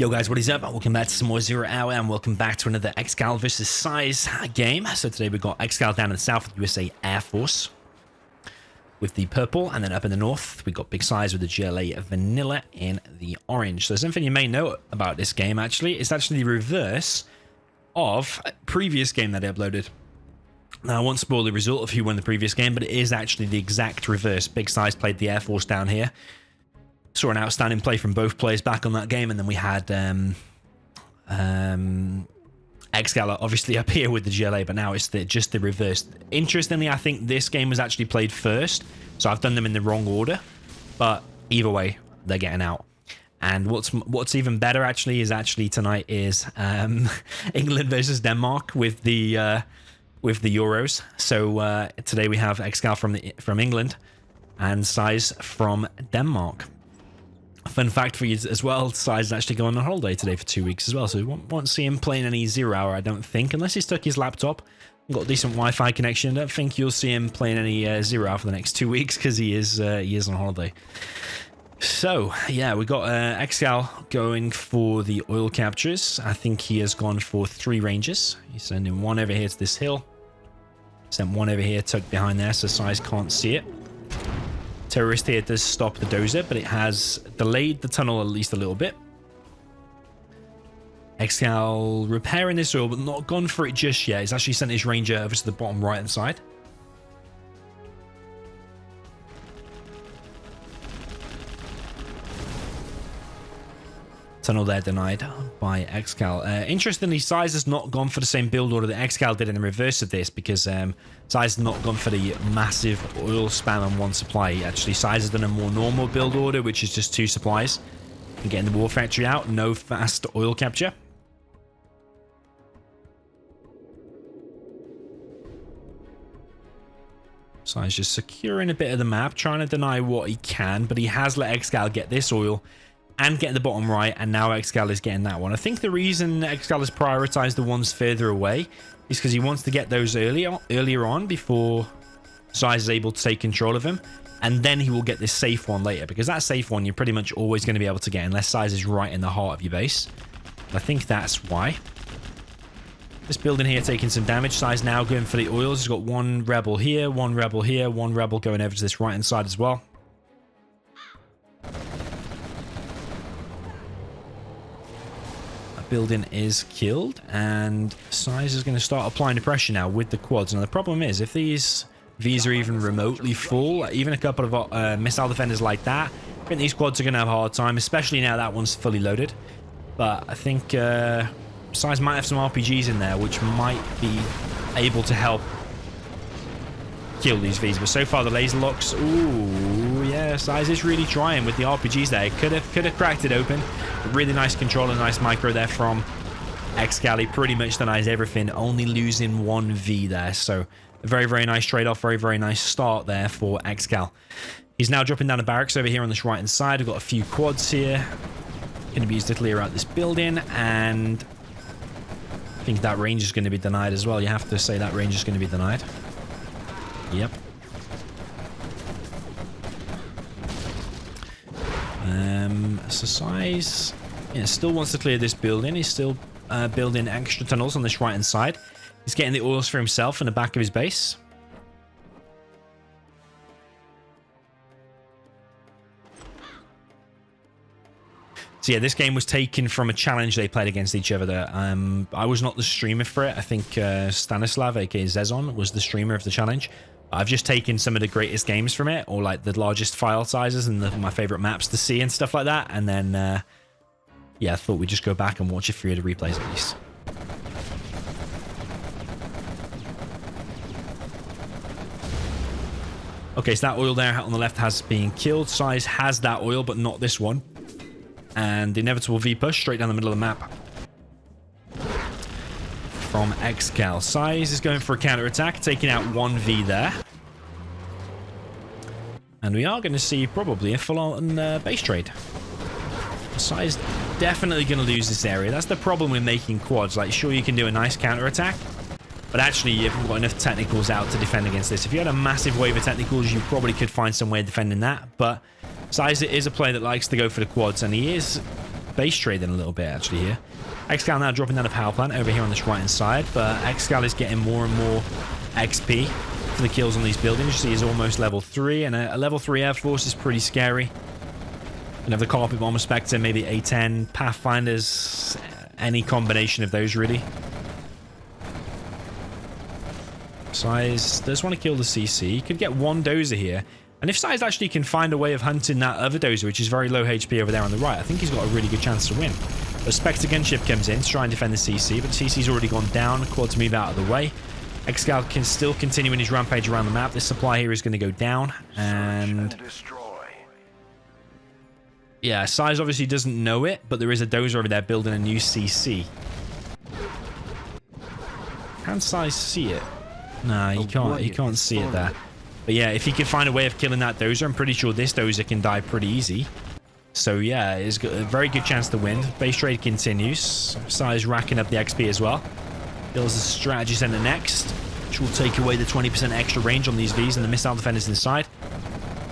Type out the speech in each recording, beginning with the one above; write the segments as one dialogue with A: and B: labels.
A: Yo guys, what is up? Welcome back to some more Zero Hour and welcome back to another ExCaL versus SiZe game. So today we've got ExCaL down in the south with USA Air Force with the purple, and then up in the north we've got Big SiZe with the GLA vanilla in the orange. So something you may know about this game actually is actually the reverse of a previous game that I uploaded. Now I won't spoil the result of who won the previous game, but it is actually the exact reverse. Big SiZe played the Air Force down here. Saw an outstanding play from both players back on that game, and then we had ExCaL obviously up here with the GLA, but now it's just the reverse. Interestingly, I think this game was actually played first, so I've done them in the wrong order, but either way, they're getting out. And what's even better actually is tonight is England versus Denmark with the Euros. So today we have ExCaL from England and SiZe from Denmark. Fun fact for you as well, SiZe is actually going on holiday today for 2 weeks as well, so we won't see him playing any Zero Hour, I don't think, unless he's took his laptop and got a decent Wi-Fi connection. I don't think you'll see him playing any Zero Hour for the next 2 weeks because he is on holiday. So yeah, we got ExCaL going for the oil captures. I think he has gone for 3 ranges. He's sending one over here to this hill, sent one over here tucked behind there so SiZe can't see it. Terrorist here does stop the dozer, but it has delayed the tunnel at least a little bit. ExCaL repairing this oil, but not gone for it just yet. He's actually sent his ranger over to the bottom right hand side. Tunnel there denied by ExCaL. Interestingly, SiZe has not gone for the same build order that ExCaL did in the reverse of this, because SiZe has not gone for the massive oil spam on one supply. Actually, SiZe has done a more normal build order, which is just 2 supplies. And getting the war factory out, no fast oil capture. SiZe just securing a bit of the map, trying to deny what he can, but he has let ExCaL get this oil and get the bottom right, and now ExCaL is getting that one. I think the reason ExCaL has prioritized the ones further away is because he wants to get those earlier on before SiZe is able to take control of him, and then he will get this safe one later, because that safe one you're pretty much always going to be able to get unless SiZe is right in the heart of your base. I think that's why. This building here taking some damage. SiZe now going for the oils. He's got one rebel here, one rebel here, one rebel going over to this right hand side as well. Building is killed, and SiZe is going to start applying the pressure now with the quads. Now the problem is, if these Vs are even remotely full, even a couple of missile defenders like that, I think these quads are going to have a hard time, especially now that one's fully loaded. But I think SiZe might have some RPGs in there which might be able to help kill these Vs, but so far the laser locks, ooh yeah, SiZe is really trying with the RPGs there. Could have cracked it open. Really nice control and nice micro there from ExCaL. He pretty much denies everything, only losing 1 V there. So a very nice trade-off, very nice start there for ExCaL. He's now dropping down the barracks over here on this right hand side. We've got a few quads here, going to be used to clear out this building, and I think that range is going to be denied as well. You have to say that range is going to be denied. Yep. So SiZe, yeah, still wants to clear this building. He's still building extra tunnels on this right hand side. He's getting the oils for himself in the back of his base. So yeah, this game was taken from a challenge they played against each other there. I was not the streamer for it. I think Stanislav, aka Zezon, was the streamer of the challenge. I've just taken some of the greatest games from it, or like the largest file sizes and my favorite maps to see and stuff like that. And then, yeah, I thought we'd just go back and watch a few of the replays at least. Okay, so that oil there on the left has been killed. SiZe has that oil, but not this one. And the inevitable V push straight down the middle of the map from ExCaL. SiZe is going for a counter-attack, taking out 1 V there. And we are going to see probably a full-on base trade. SiZe definitely going to lose this area. That's the problem with making quads. Like, sure, you can do a nice counter-attack, but actually you haven't got enough technicals out to defend against this. If you had a massive wave of technicals, you probably could find some way of defending that, but SiZe is a player that likes to go for the quads, and he is base trading a little bit actually here. ExCaL now dropping down a power plant over here on this right hand side, but ExCaL is getting more and more XP for the kills on these buildings. You see he's almost level 3, and a level 3 Air Force is pretty scary. You have the Carpet Bomber Spectre, maybe A10, Pathfinders, any combination of those really. SiZe does want to kill the CC. He could get one dozer here. And if SiZe actually can find a way of hunting that other dozer, which is very low HP over there on the right, I think he's got a really good chance to win. The Spectre gunship comes in to try and defend the CC, but the CC's already gone down. Quads move out of the way. ExCaL can still continue in his rampage around the map. This supply here is going to go down. And yeah, SiZe obviously doesn't know it, but there is a dozer over there building a new CC. Can SiZe see it? Nah, he can't. He can't see it there. But yeah, if he can find a way of killing that dozer, I'm pretty sure this dozer can die pretty easy. So yeah, he's got a very good chance to win. Base trade continues. SiZe racking up the XP as well. Builds the strategy center next, which will take away the 20% extra range on these Vs and the missile defenders inside.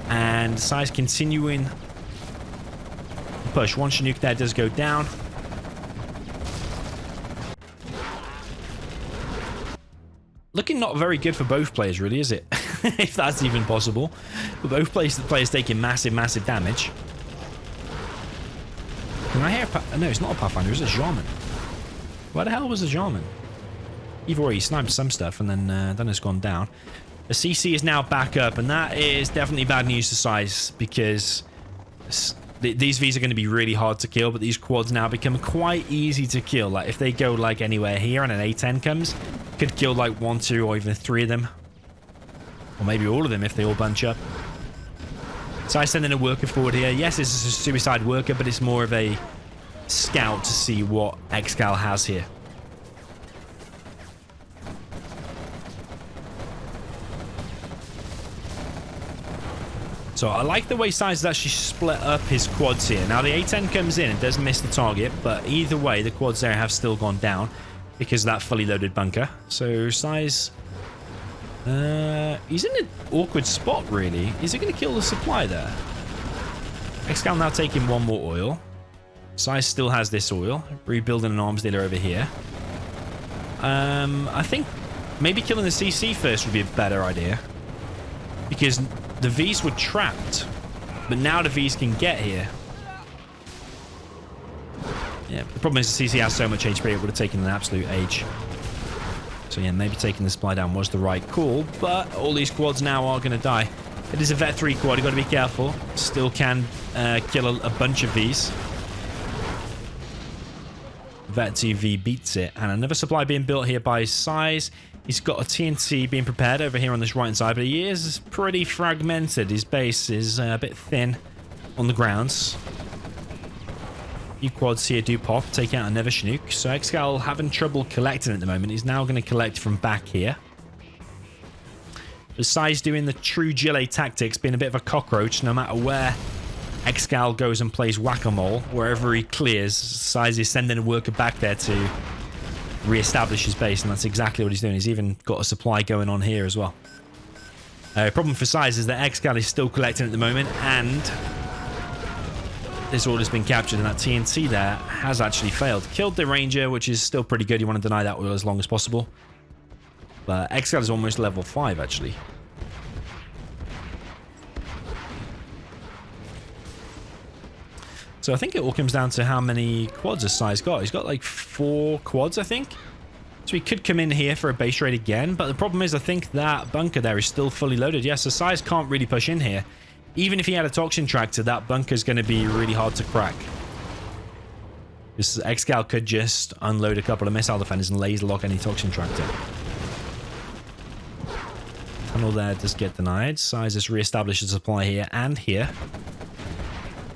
A: And SiZe continuing the push. One Chinook there does go down. Looking not very good for both players, really, is it? If that's even possible. But both players taking massive, massive damage. Can I hear no, it's not a Pathfinder, it's a Jarman. Where the hell was the Jarman? Either way, he sniped some stuff and then it's gone down. The CC is now back up, and that is definitely bad news to SiZe, because these Vs are going to be really hard to kill, but these quads now become quite easy to kill. Like, if they go like anywhere here and an A10 comes, could kill like 1, 2, or even 3 of them. Or maybe all of them if they all bunch up. SiZe sending a worker forward here. Yes, this is a suicide worker, but it's more of a scout to see what ExCaL has here. So I like the way SiZe has actually split up his quads here. Now the A10 comes in and does miss the target, but either way the quads there have still gone down because of that fully loaded bunker. So SiZe, he's in an awkward spot really. Is he going to kill the supply there? ExCaL now taking one more oil. SiZe still has this oil. Rebuilding an arms dealer over here. I think maybe killing the CC first would be a better idea, because the Vs were trapped, but now the Vs can get here. Yeah, the problem is the CC has so much HP, it would have taken an absolute age. So yeah, maybe taking the supply down was the right call, but all these quads now are going to die. It is a Vet 3 quad, you've got to be careful. Still can kill a bunch of Vs. Vet 2V beats it, and another supply being built here by SiZe. He's got a TNT being prepared over here on this right-hand side, but he is pretty fragmented. His base is a bit thin on the grounds. A few quads here do pop, take out another Chinook. So ExCaL having trouble collecting at the moment. He's now going to collect from back here. But SiZe doing the true GLA tactics, being a bit of a cockroach. No matter where ExCaL goes and plays whack-a-mole, wherever he clears, SiZe is sending a worker back there to re-establish his base, and that's exactly what he's doing. He's even got a supply going on here as well. Problem for SiZe is that ExCaL is still collecting at the moment, and this order's been captured, and that TNT there has actually failed. Killed the Ranger, which is still pretty good. You want to deny that oil as long as possible. But ExCaL is almost level 5, actually. So I think it all comes down to how many quads has SiZe got. He's got like 4 quads, I think. So he could come in here for a base raid again. But the problem is, I think that bunker there is still fully loaded. Yes, so SiZe can't really push in here. Even if he had a toxin tractor, that bunker is going to be really hard to crack. This ExCaL could just unload a couple of missile defenders and laser lock any toxin tractor. Tunnel there does get denied. SiZe has re-established the supply here and here.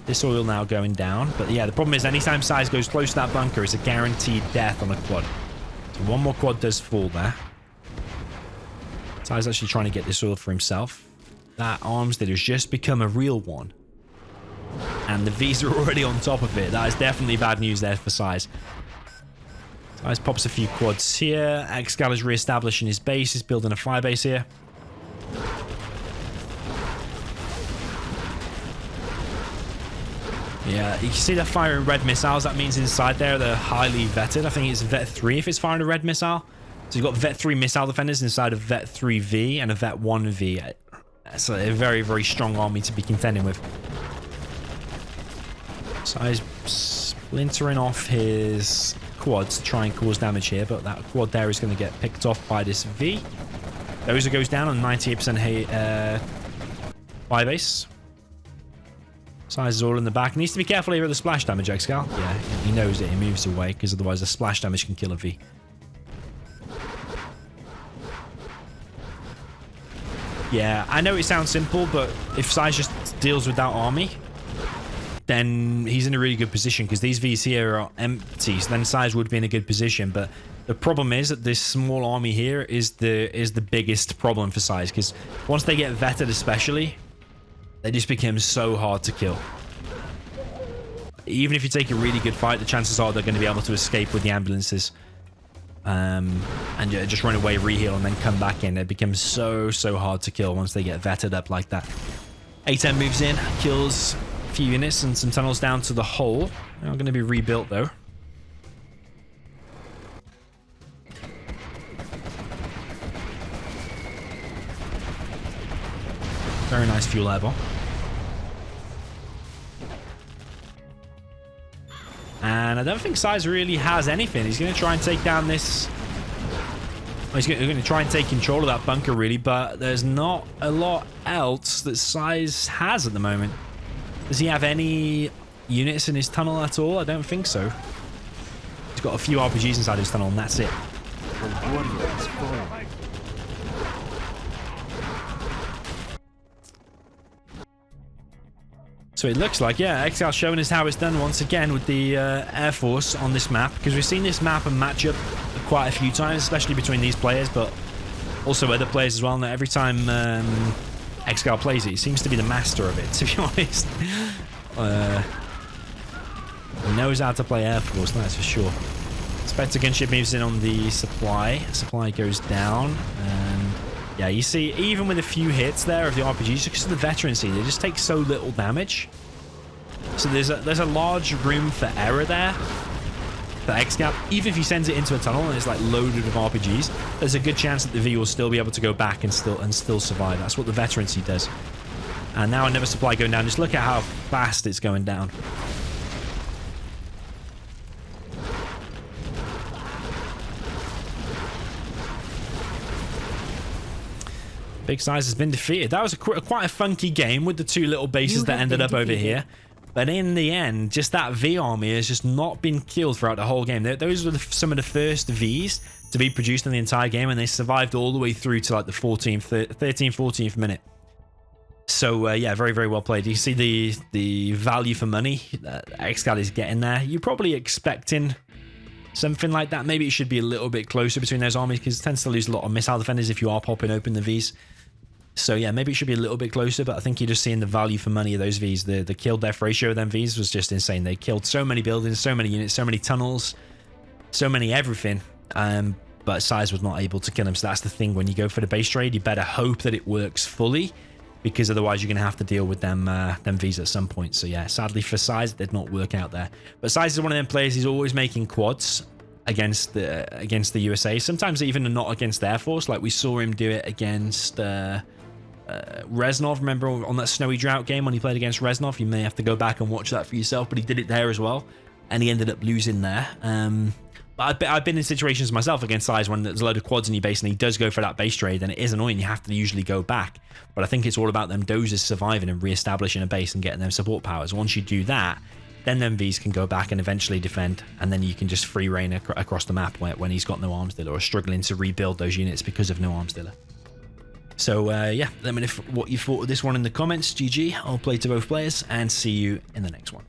A: This oil now going down. But yeah, the problem is anytime SiZe goes close to that bunker, it's a guaranteed death on a quad. So one more quad does fall there. SiZe actually trying to get this oil for himself. That arms dealer has just become a real one. And the Vs are already on top of it. That is definitely bad news there for SiZe. SiZe pops a few quads here. ExCaL is re-establishing his base. He's building a fire base here. Yeah, you can see they're firing red missiles. That means inside there they're highly vetted. I think it's Vet 3 if it's firing a red missile. So you've got Vet 3 missile defenders inside of Vet 3V and a Vet 1V. That's a very, very strong army to be contending with. SiZe splintering off his quads to try and cause damage here, but that quad there is going to get picked off by this V. Dozer goes down on 98% fire base. SiZe is all in the back. Needs to be careful here with the splash damage, ExCaL. Yeah, he knows it. He moves away because otherwise the splash damage can kill a V. Yeah, I know it sounds simple, but if SiZe just deals with that army, then he's in a really good position because these Vs here are empty. So then SiZe would be in a good position. But the problem is that this small army here is the biggest problem for SiZe, because once they get vetted especially, they just become so hard to kill. Even if you take a really good fight, the chances are they're going to be able to escape with the ambulances. And just run away, reheal, and then come back in. It becomes so hard to kill once they get vetted up like that. A10 moves in, kills a few units and some tunnels down to the hole. They're not going to be rebuilt though. Very nice fuel air bomb. And I don't think SiZe really has anything. He's going to try and take down this... Well, he's going to try and take control of that bunker, really, but there's not a lot else that SiZe has at the moment. Does he have any units in his tunnel at all? I don't think so. He's got a few RPGs inside his tunnel, and that's it. So it looks like, yeah, ExCaL showing us how it's done once again with the Air Force on this map, because we've seen this map and match up quite a few times, especially between these players, but also other players as well. Now, every time ExCaL plays it, he seems to be the master of it, to be honest. He knows how to play Air Force, that's for sure. Spectre gunship moves in on the supply. Supply goes down, and yeah, you see, even with a few hits there of the RPGs, because of the veterancy, they just take so little damage. So there's a large room for error there for ExCaL. Even if he sends it into a tunnel and it's like loaded with RPGs, there's a good chance that the V will still be able to go back and still survive. That's what the veterancy does. And now another supply going down. Just look at how fast it's going down. Big SiZe has been defeated. That was quite a funky game with the two little bases that ended up over here. But in the end, just that V army has just not been killed throughout the whole game. Those were some of the first Vs to be produced in the entire game, and they survived all the way through to like the 13th, 14th minute. So yeah, very well played. You see the value for money that ExCaL is getting there. You're probably expecting something like that. Maybe it should be a little bit closer between those armies, because it tends to lose a lot of missile defenders if you are popping open the Vs. So yeah, maybe it should be a little bit closer, but I think you're just seeing the value for money of those Vs. The kill death ratio of them Vs was just insane. They killed so many buildings, so many units, so many tunnels, so many everything. But SiZe was not able to kill them. So that's the thing. When you go for the base trade, you better hope that it works fully, because otherwise you're going to have to deal with them Vs at some point. So yeah, sadly for SiZe, it did not work out there. But SiZe is one of them players. He's always making quads against the USA. Sometimes even not against Air Force. Like we saw him do it against Reznov. Remember on that Snowy Drought game when he played against Reznov? You may have to go back and watch that for yourself, but he did it there as well, and he ended up losing there. But I've been in situations myself against SiZe when there's a load of quads in your base and he does go for that base trade, and it is annoying. You have to usually go back. But I think it's all about them Dozers surviving and re-establishing a base and getting them support powers. Once you do that, then them Vs can go back and eventually defend, and then you can just free reign across the map when he's got no arms dealer or struggling to rebuild those units because of no arms dealer. So yeah, let me know what you thought of this one in the comments. GG, I'll play to both players, and see you in the next one.